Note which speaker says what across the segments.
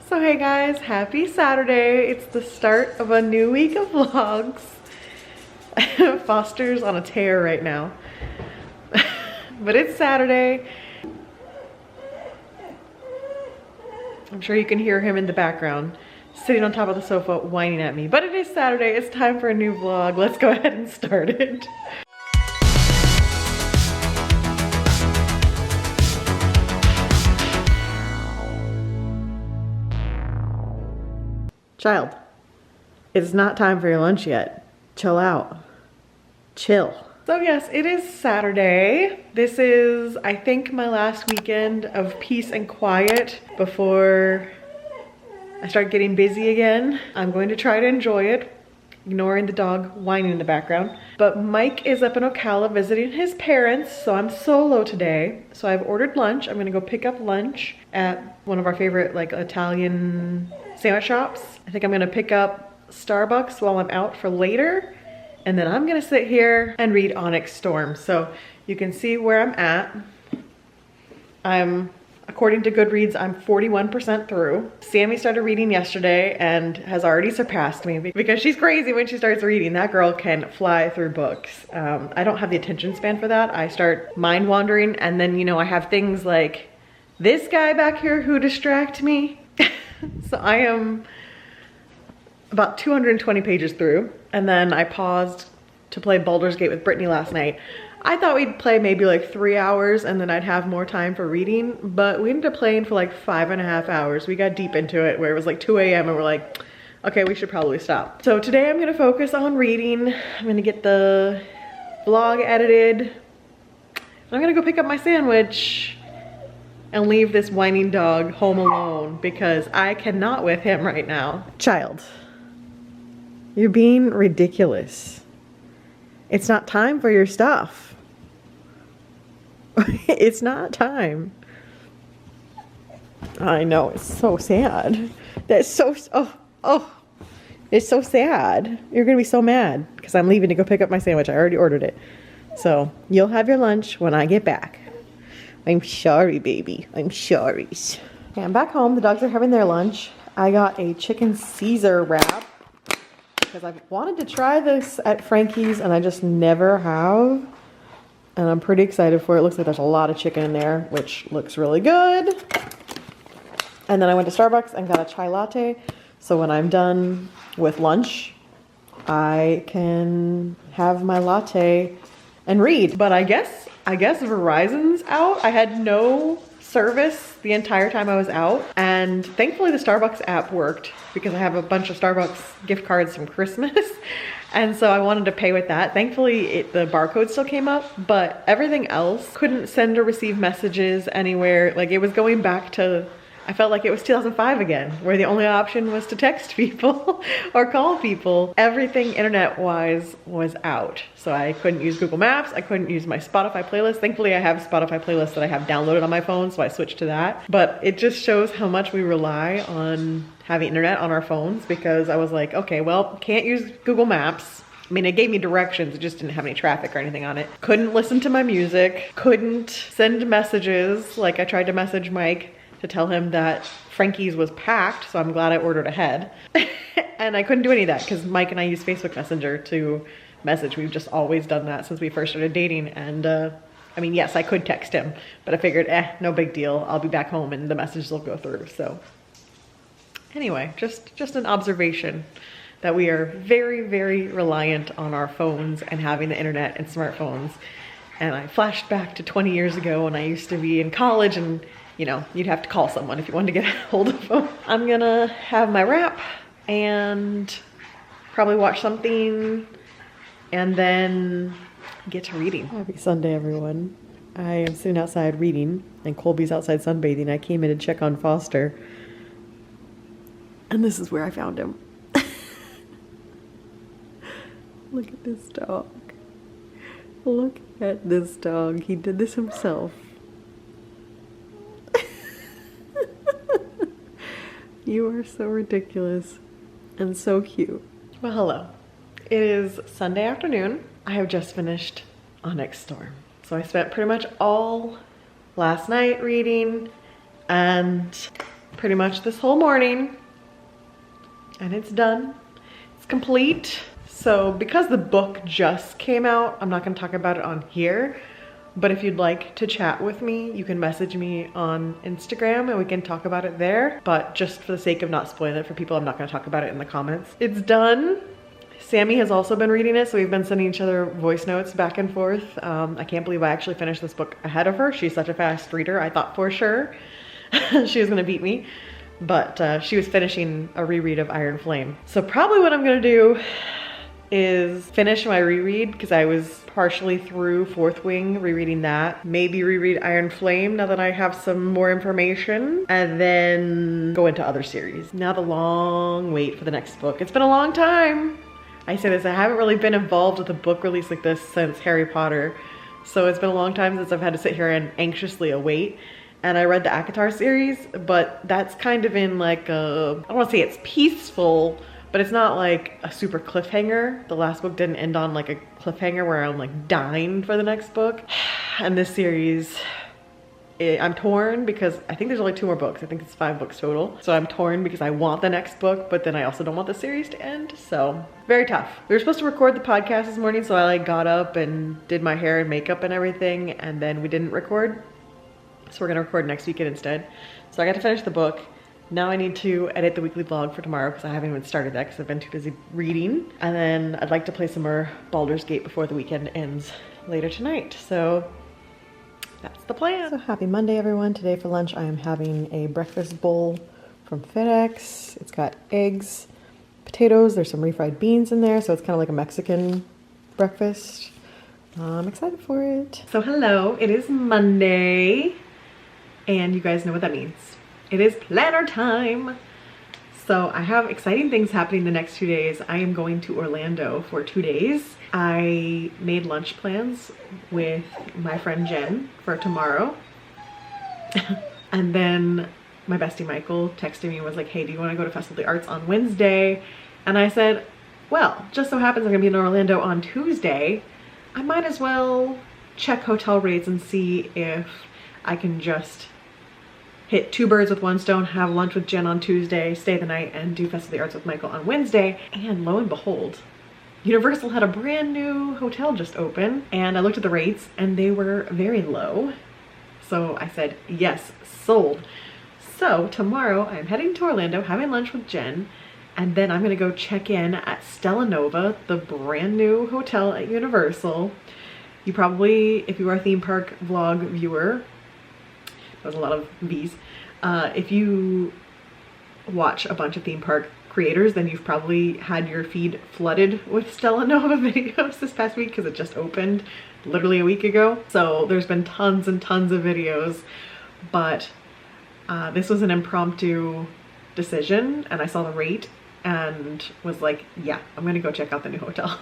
Speaker 1: So hey guys, happy Saturday. It's the start of a new week of vlogs. Foster's on a tear right now. But it's Saturday. I'm sure you can hear him in the background, sitting on top of the sofa whining at me. But it is Saturday, it's time for a new vlog. Let's go ahead and start it. Child, it's not time for your lunch yet. Chill out. Chill. So yes, it is Saturday. This is, I think, my last weekend of peace and quiet before I start getting busy again. I'm going to try to enjoy it, ignoring the dog whining in the background. But Mike is up in Ocala visiting his parents, so I'm solo today. So I've ordered lunch. I'm gonna go pick up lunch at one of our favorite Italian sandwich shops. I think I'm gonna pick up Starbucks while I'm out for later. And then I'm gonna sit here and read Onyx Storm. So you can see where I'm at. According to Goodreads, I'm 41% through. Sammy started reading yesterday and has already surpassed me because she's crazy when she starts reading. That girl can fly through books. I don't have the attention span for that. I start mind wandering, and then, you know, I have things like this guy back here who distract me. So I am about 220 pages through, and then I paused to play Baldur's Gate with Brittany last night. I thought we'd play maybe like 3 hours and then I'd have more time for reading, but we ended up playing for like 5.5 hours. We got deep into it where it was like 2 a.m. and we're like, okay, we should probably stop. So today I'm gonna focus on reading. I'm gonna get the vlog edited. I'm gonna go pick up my sandwich and leave this whining dog home alone because I cannot with him right now. Child, you're being ridiculous. It's not time for your stuff. It's not time. I know, it's so sad. That's so, it's so sad. You're gonna be so mad because I'm leaving to go pick up my sandwich. I already ordered it. So you'll have your lunch when I get back. I'm sorry, baby. I'm sorry. Okay, I'm back home. The dogs are having their lunch. I got a chicken Caesar wrap because I've wanted to try this at Frankie's and I just never have. And I'm pretty excited for it. It looks like there's a lot of chicken in there, which looks really good. And then I went to Starbucks and got a chai latte. So when I'm done with lunch, I can have my latte and read. But I guess Verizon's out. I had no service the entire time I was out, and thankfully the Starbucks app worked because I have a bunch of Starbucks gift cards from Christmas. And so I wanted to pay with that. Thankfully the barcode still came up, but everything else couldn't send or receive messages anywhere. Like, it was going back to, I felt like it was 2005 again, where the only option was to text people or call people. Everything internet-wise was out. So I couldn't use Google Maps. I couldn't use my Spotify playlist. Thankfully, I have Spotify playlists that I have downloaded on my phone, so I switched to that. But it just shows how much we rely on having internet on our phones, because I was like, okay, well, can't use Google Maps. I mean, it gave me directions, it just didn't have any traffic or anything on it. Couldn't listen to my music, couldn't send messages. Like, I tried to message Mike to tell him that Frankie's was packed, so I'm glad I ordered ahead. And I couldn't do any of that because Mike and I use Facebook Messenger to message. We've just always done that since we first started dating. And I mean, yes, I could text him, but I figured, no big deal. I'll be back home and the messages will go through. So anyway, just an observation that we are very, very reliant on our phones and having the internet and smartphones. And I flashed back to 20 years ago when I used to be in college, and you know, you'd have to call someone if you wanted to get a hold of them. I'm gonna have my wrap and probably watch something and then get to reading. Happy Sunday, everyone. I am sitting outside reading and Colby's outside sunbathing. I came in to check on Foster and this is where I found him. Look at this dog. Look at this dog. He did this himself. You are so ridiculous and so cute. Well, hello. It is Sunday afternoon. I have just finished Onyx Storm. So I spent pretty much all last night reading, and pretty much this whole morning, and it's done. It's complete. So because the book just came out, I'm not gonna talk about it on here, but if you'd like to chat with me, you can message me on Instagram and we can talk about it there. But just for the sake of not spoiling it for people, I'm not gonna talk about it in the comments. It's done. Sammy has also been reading it, so we've been sending each other voice notes back and forth. I can't believe I actually finished this book ahead of her. She's such a fast reader. I thought for sure she was gonna beat me, but she was finishing a reread of Iron Flame. So probably what I'm gonna do is finish my reread, because I was partially through Fourth Wing, rereading that. Maybe reread Iron Flame now that I have some more information, and then go into other series. Now the long wait for the next book. It's been a long time. I say this, I haven't really been involved with a book release like this since Harry Potter. So it's been a long time since I've had to sit here and anxiously await. And I read the ACOTAR series, but that's kind of in like a, I don't want to say it's peaceful, but it's not like a super cliffhanger. The last book didn't end on like a cliffhanger where I'm like dying for the next book. And this series, I'm torn because I think there's only 2 more books. I think it's 5 books total. So I'm torn because I want the next book, but then I also don't want the series to end. So very tough. We were supposed to record the podcast this morning, so I like got up and did my hair and makeup and everything, and then we didn't record. So we're gonna record next weekend instead. So I got to finish the book. Now I need to edit the weekly vlog for tomorrow because I haven't even started that because I've been too busy reading. And then I'd like to play some more Baldur's Gate before the weekend ends later tonight. So that's the plan. So happy Monday, everyone. Today for lunch, I am having a breakfast bowl from FedEx. It's got eggs, potatoes, there's some refried beans in there. So it's kind of like a Mexican breakfast. I'm excited for it. So hello, it is Monday. And you guys know what that means. It is planner time. So I have exciting things happening the next 2 days. I am going to Orlando for 2 days. I made lunch plans with my friend Jen for tomorrow. And then my bestie Michael texted me and was like, hey, do you want to go to Festival of the Arts on Wednesday? And I said, well, just so happens I'm gonna be in Orlando on Tuesday. I might as well check hotel rates and see if I can just hit 2 birds with 1 stone, have lunch with Jen on Tuesday, stay the night, and do Festival of the Arts with Michael on Wednesday. And lo and behold, Universal had a brand new hotel just open, and I looked at the rates and they were very low. So I said, yes, sold. So tomorrow I'm heading to Orlando, having lunch with Jen, and then I'm gonna go check in at Stella Nova, the brand new hotel at Universal. You probably, if you are a theme park vlog viewer, there's a lot of V's. If you watch a bunch of theme park creators, then you've probably had your feed flooded with Stella Nova videos this past week because it just opened literally a week ago. So there's been tons and tons of videos, but this was an impromptu decision and I saw the rate and was like, yeah, I'm gonna go check out the new hotel.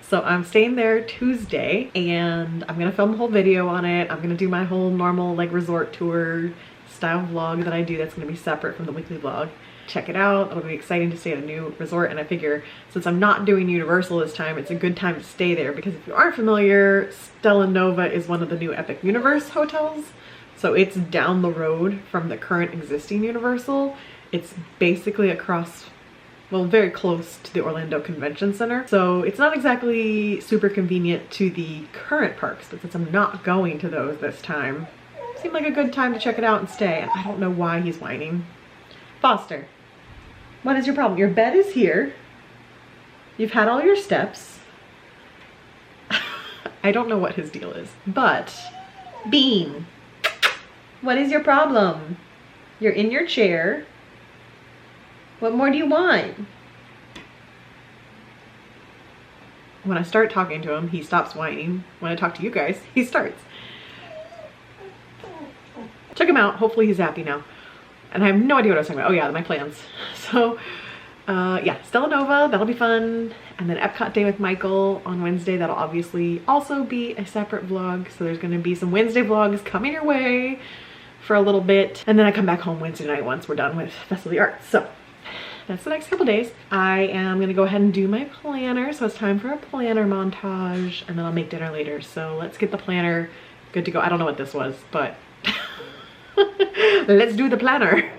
Speaker 1: So I'm staying there Tuesday and I'm gonna film a whole video on it. I'm gonna do my whole normal like resort tour style vlog that I do that's gonna be separate from the weekly vlog. Check it out. It'll be exciting to stay at a new resort, and I figure since I'm not doing Universal this time, it's a good time to stay there because if you aren't familiar, Stella Nova is one of the new Epic Universe hotels. So it's down the road from the current existing Universal. It's basically across, well, very close to the Orlando Convention Center. So it's not exactly super convenient to the current parks, but since I'm not going to those this time, it seemed like a good time to check it out and stay. And I don't know why he's whining. Foster, what is your problem? Your bed is here. You've had all your steps. I don't know what his deal is, but Bean, what is your problem? You're in your chair. What more do you want? When I start talking to him, he stops whining. When I talk to you guys, he starts. Took him out. Hopefully he's happy now. And I have no idea what I was talking about. Oh yeah, my plans. So yeah, Stella Nova, that'll be fun. And then Epcot Day with Michael on Wednesday. That'll obviously also be a separate vlog. So there's gonna be some Wednesday vlogs coming your way for a little bit. And then I come back home Wednesday night once we're done with Festival of the Arts. So that's the next couple days. I am gonna go ahead and do my planner. So it's time for a planner montage, and then I'll make dinner later. So let's get the planner good to go. I don't know what this was, but let's do the planner.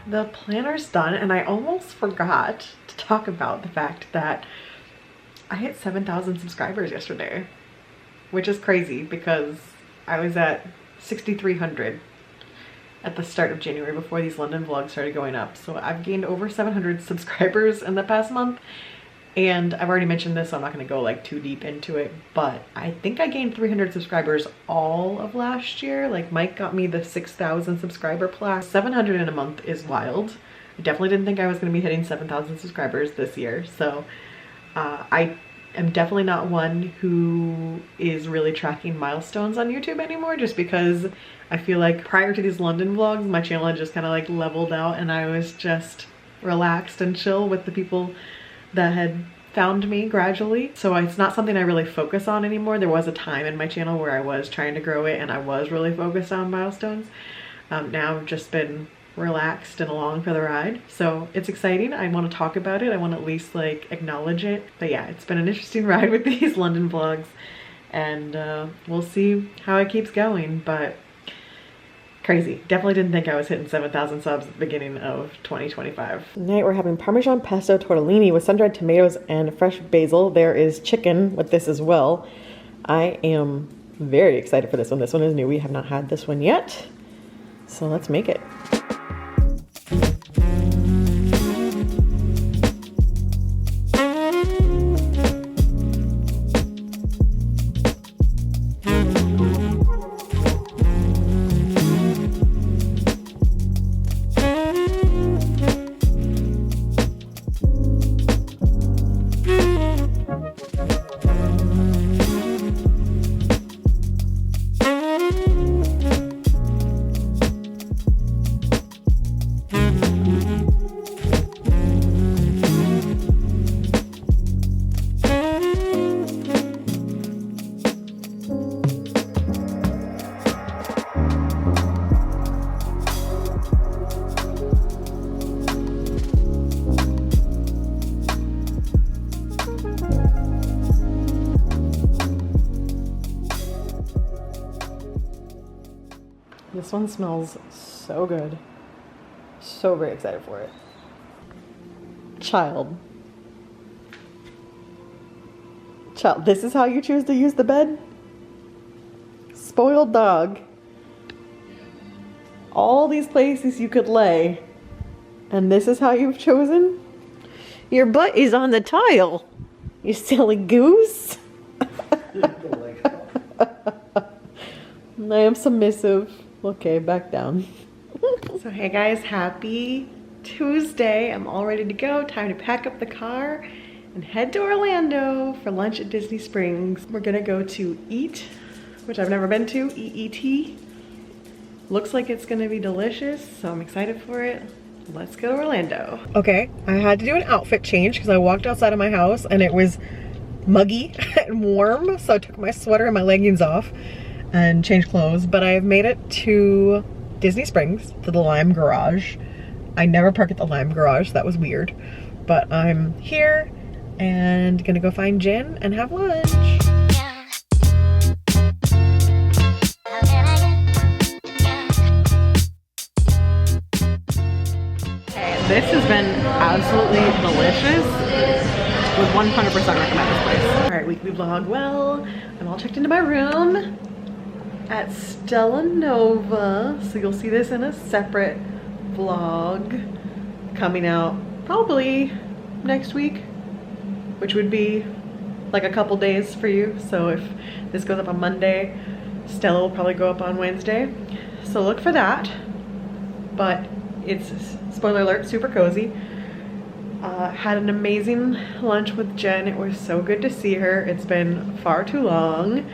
Speaker 1: the planner's done, and I almost forgot to talk about the fact that I hit 7,000 subscribers yesterday, which is crazy because I was at 6,300 at the start of January before these London vlogs started going up. So I've gained over 700 subscribers in the past month. And I've already mentioned this, so I'm not going to go like too deep into it, but I think I gained 300 subscribers all of last year. Like Mike got me the 6,000 subscriber plaque. 700 in a month is wild. I definitely didn't think I was going to be hitting 7,000 subscribers this year. So I am definitely not one who is really tracking milestones on YouTube anymore, just because I feel like prior to these London vlogs, my channel had just kind of like leveled out and I was just relaxed and chill with the people that had found me gradually. So it's not something I really focus on anymore. There was a time in my channel where I was trying to grow it and I was really focused on milestones. Now I've just been relaxed and along for the ride. So it's exciting. I want to talk about it. I want to at least like acknowledge it. But yeah, it's been an interesting ride with these London vlogs, and we'll see how it keeps going, but crazy. Definitely didn't think I was hitting 7,000 subs at the beginning of 2025. Tonight we're having Parmesan pesto tortellini with sun-dried tomatoes and fresh basil. There is chicken with this as well. I am very excited for this one. This one is new. We have not had this one yet. So let's make it. This one smells so good. So very excited for it. Child, this is how you choose to use the bed? Spoiled dog. All these places you could lay, and this is how you've chosen? Your butt is on the tile, you silly goose. I am submissive. Okay, back down. So hey guys, happy Tuesday. I'm all ready to go. Time to pack up the car and head to Orlando for lunch at Disney Springs. We're gonna go to Eat, which I've never been to, EET. Looks like it's gonna be delicious, so I'm excited for it. Let's go to Orlando. Okay, I had to do an outfit change because I walked outside of my house and it was muggy and warm, so I took my sweater and my leggings off and changed clothes, but I've made it to Disney Springs, to the Lime Garage. I never park at the Lime Garage, so that was weird, but I'm here and gonna go find Jen and have lunch. This has been absolutely delicious. Would 100% recommend this place. All right, weekly vlog. Well, I'm all checked into my room at Stella Nova. So you'll see this in a separate vlog coming out probably next week, which would be like a couple days for you. So if this goes up on Monday, Stella will probably go up on Wednesday. So look for that. But it's, spoiler alert, super cozy. Had an amazing lunch with Jen. It was so good to see her. It's been far too long.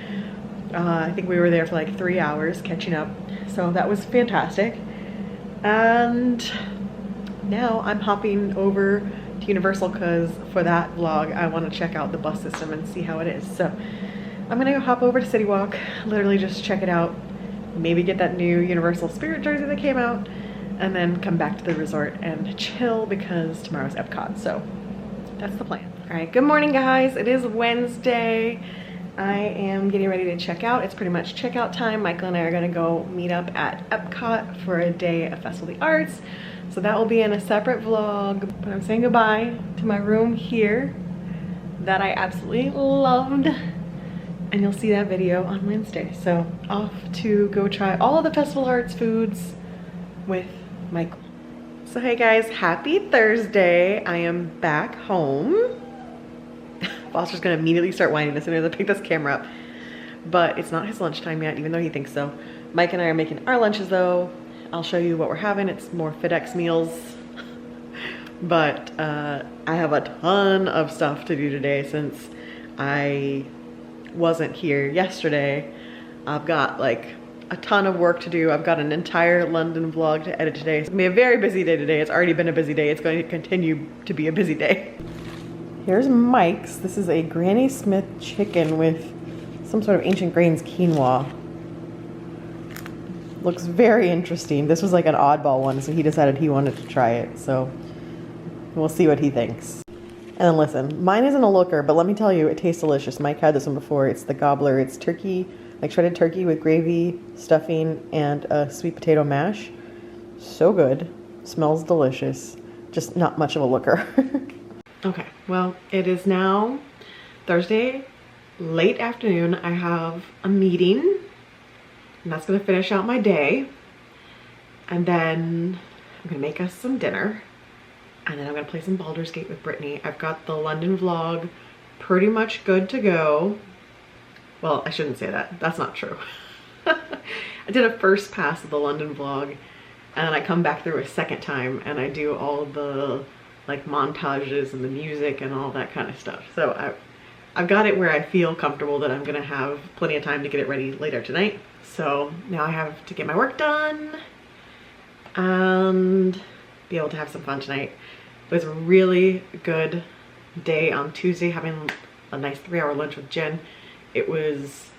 Speaker 1: I think we were there for like 3 hours catching up. So that was fantastic. And now I'm hopping over to Universal because for that vlog, I want to check out the bus system and see how it is. So I'm gonna go hop over to City Walk, literally just check it out, maybe get that new Universal Spirit jersey that came out, and then come back to the resort and chill because tomorrow's Epcot. So that's the plan. All right, good morning guys. It is Wednesday. I am getting ready to check out. It's pretty much checkout time. Michael and I are gonna go meet up at Epcot for a day of Festival of the Arts. So that will be in a separate vlog, but I'm saying goodbye to my room here that I absolutely loved. And you'll see that video on Wednesday. So off to go try all of the Festival Arts foods with Michael. So hey guys, happy Thursday. I am back home. Foster's gonna immediately start whining as soon as I pick this camera up. But it's not his lunchtime yet, even though he thinks so. Mike and I are making our lunches though. I'll show you what we're having. It's more FedEx meals. But I have a ton of stuff to do today since I wasn't here yesterday. I've got like a ton of work to do. I've got an entire London vlog to edit today. It's gonna be a very busy day today. It's already been a busy day. It's going to continue to be a busy day. Here's Mike's. This is a Granny Smith chicken with some sort of ancient grains quinoa. Looks very interesting. This was like an oddball one, so he decided he wanted to try it. So we'll see what he thinks. And then listen, mine isn't a looker, but let me tell you, it tastes delicious. Mike had this one before. It's the gobbler. It's turkey, like shredded turkey with gravy, stuffing, and a sweet potato mash. So good. Smells delicious. Just not much of a looker. Okay, well, it is now Thursday, late afternoon. I have a meeting, and that's gonna finish out my day. And then I'm gonna make us some dinner. And then I'm gonna play some Baldur's Gate with Brittany. I've got the London vlog pretty much good to go. Well, I shouldn't say that. That's not true. I did a first pass of the London vlog, and then I come back through a second time and I do all the like montages and the music and all that kind of stuff. So I've got it where I feel comfortable that I'm gonna have plenty of time to get it ready later tonight. So now I have to get my work done and be able to have some fun tonight. It was a really good day on Tuesday, having a nice 3-hour lunch with Jen. It was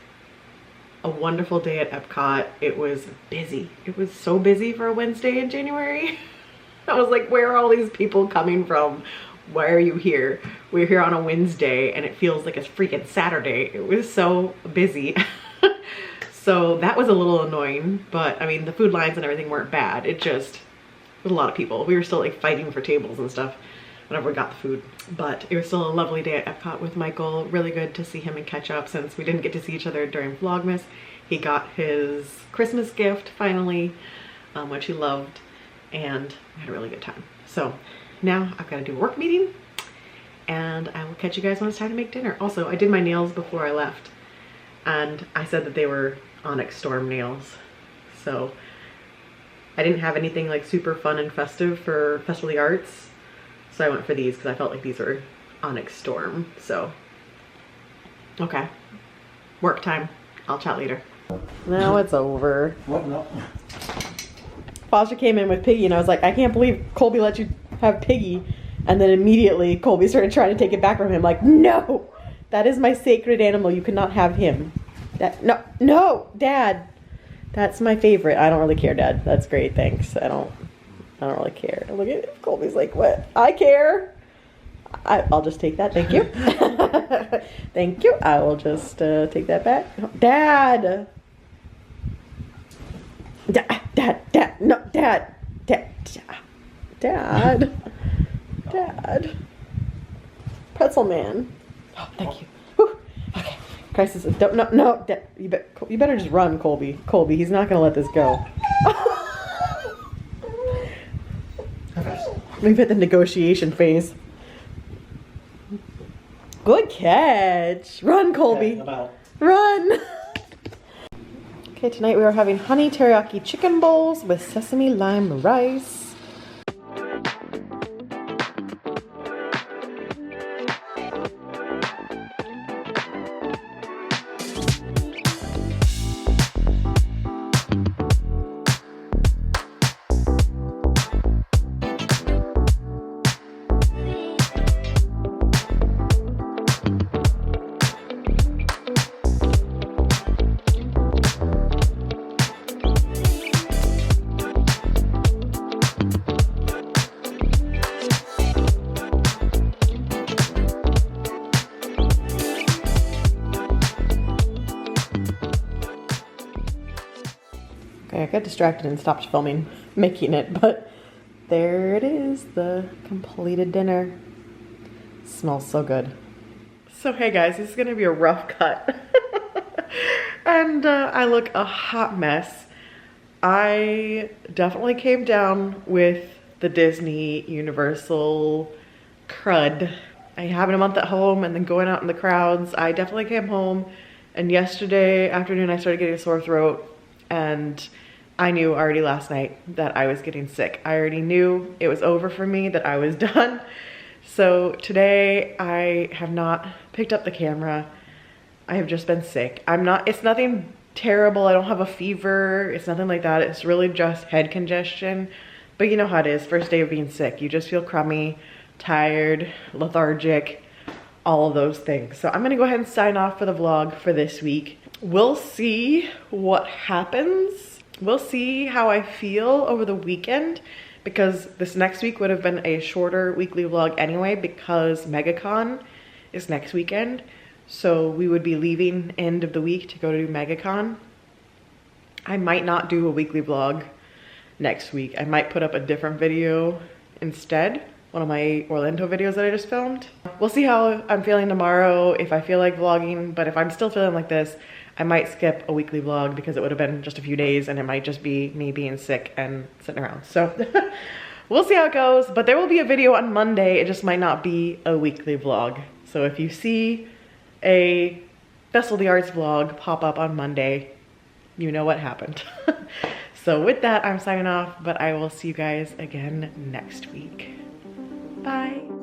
Speaker 1: a wonderful day at Epcot. It was busy. It was so busy for a Wednesday in January. I was like, where are all these people coming from? Why are you here? We're here on a Wednesday and it feels like it's freaking Saturday. It was so busy. So that was a little annoying, but I mean, the food lines and everything weren't bad. It just was a lot of people. We were still like fighting for tables and stuff whenever we got the food. But it was still a lovely day at Epcot with Michael. Really good to see him and catch up since we didn't get to see each other during Vlogmas. He got his Christmas gift finally, which he loved, and we had a really good time. So now I've got to do a work meeting and I will catch you guys when it's time to make dinner. Also, I did my nails before I left and I said that they were Onyx Storm nails. So I didn't have anything like super fun and festive for Festival of the Arts. So I went for these because I felt like these were Onyx Storm. So, okay, work time. I'll chat later. Now it's over.
Speaker 2: What? No.
Speaker 1: Foster came in with Piggy and I was like, I can't believe Colby let you have Piggy. And then immediately Colby started trying to take it back from him. Like, no, that is my sacred animal. You cannot have him. No, Dad. That's my favorite. I don't really care, Dad. That's great, thanks. I don't really care. Look at it. Colby's like, what? I care. I'll just take that. Thank you. Thank you. I will just take that back. Dad. Dad. No, Dad. Dad. Pretzel man. Oh, thank you. Whew. Okay. Crisis. No. Dad, you better just run, Colby. Colby, he's not gonna let this go. We've hit the negotiation phase. Good catch. Run, Colby.
Speaker 2: Okay,
Speaker 1: run. Okay, tonight we are having honey teriyaki chicken bowls with sesame lime rice. I got distracted and stopped filming, making it, but there it is, the completed dinner. Smells so good. So hey guys, this is gonna be a rough cut. And I look a hot mess. I definitely came down with the Disney Universal crud. Having a month at home and then going out in the crowds. I definitely came home, and yesterday afternoon I started getting a sore throat, and I knew already last night that I was getting sick. I already knew it was over for me, that I was done. So today I have not picked up the camera. I have just been sick. It's nothing terrible. I don't have a fever. It's nothing like that. It's really just head congestion. But you know how it is, first day of being sick. You just feel crummy, tired, lethargic, all of those things. So I'm gonna go ahead and sign off for the vlog for this week. We'll see what happens. We'll see how I feel over the weekend, because this next week would have been a shorter weekly vlog anyway, because MegaCon is next weekend. So we would be leaving end of the week to go to MegaCon. I might not do a weekly vlog next week. I might put up a different video instead, one of my Orlando videos that I just filmed. We'll see how I'm feeling tomorrow, if I feel like vlogging, but if I'm still feeling like this, I might skip a weekly vlog because it would have been just a few days and it might just be me being sick and sitting around. So we'll see how it goes, but there will be a video on Monday. It just might not be a weekly vlog. So if you see a Festival of the Arts vlog pop up on Monday, you know what happened. So with that, I'm signing off, but I will see you guys again next week. Bye.